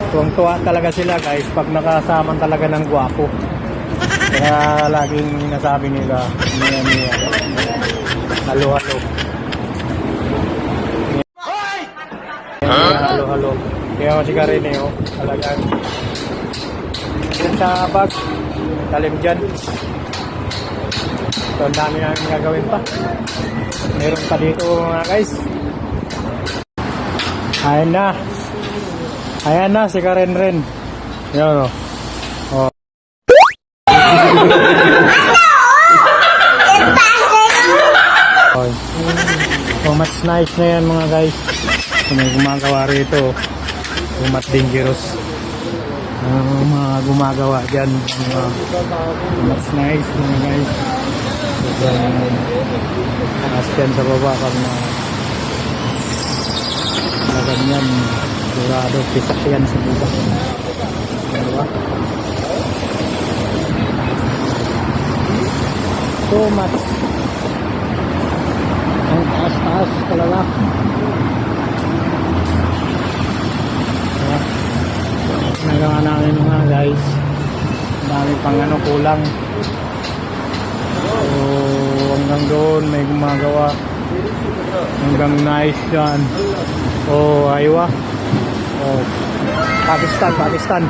Tuwang-tuwa talaga sila guys pag nakasama talaga ng gwapo. Kaya laging nasabi nila, Mia, halo-halo. Halo-halo. Kaya ako si Karine, oh. Talagang yan sa bag, talim dyan. Ito, ang dami namin gagawin pa. Meron pa dito mga guys. Ayan na. Ayan na si Karen. Yan o. Oh. So much nice na yan mga guys. Kung may gumagawa rito, so much dangerous. Mga gumagawa dyan, much nice mga guys. Sobrang taas dyan sa baba pag na ganyan. Sigurado, pisak yan sa baba. Diba? So much. Ang taas-taas talaga. Diba? Nagawa namin mga guys. Dami pang kulang. So hanggang doon may gumagawa. Hanggang nice dyan. Oh, aywa. Oh, Pakistan.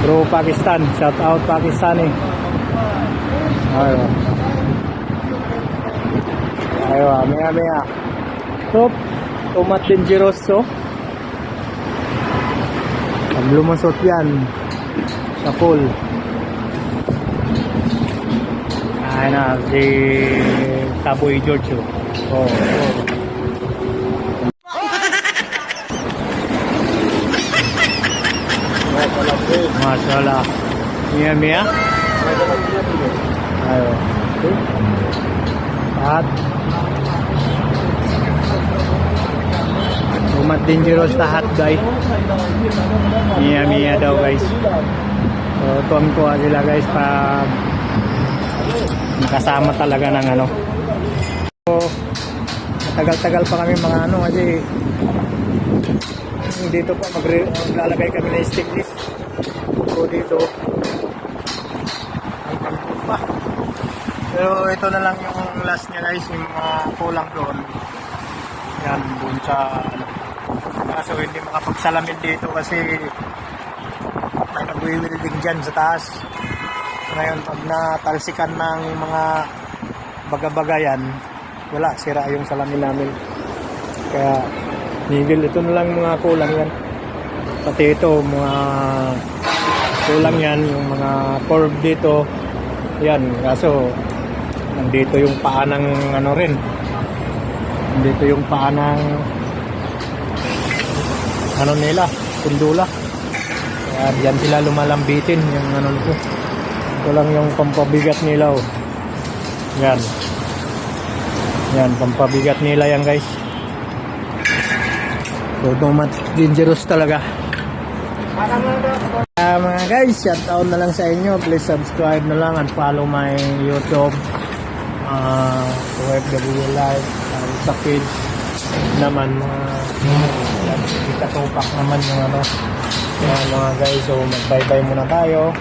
Bro, Pakistan. Shout out Pakistani. Aywa. Maya. So, tumat dangerous so. Pag lumasot yan sa pool. Ayan na, si Taboy George. Oh. Masalah. Mia. Ayo. At umat dangerous lahat guys. Mia daw guys. So tuwang-tuwa sila guys pag nakasama talaga ng So tagal-tagal pa kami mga kasi dito pa maglalagay kami ng stick list. So dito pa. Pero ito na lang yung last niya guys, yung mga kulang doon. Yan, doon sa kaso hindi makapagsalamin dito kasi may nag-wielding dyan sa taas. Ngayon pag natalsikan ng mga baga-baga yan, wala, sira yung salamin namin. Kaya nigil, ito na lang mga kulang yan. Pati ito mga kulang yan, yung mga curve dito yan, kaso nandito yung paa ng rin, nandito yung paa ng nila, kundula. Kaya diyan sila lumalambitin yung nito. Ito lang yung pampabigat nila oh. Yan pampabigat nila yan guys. So tumat dangerous talaga. Mga guys, shout out na lang sa inyo. Please subscribe na lang and follow my YouTube OFW Live sa page naman ikatupak naman yung mga guys. So mag bye bye muna tayo.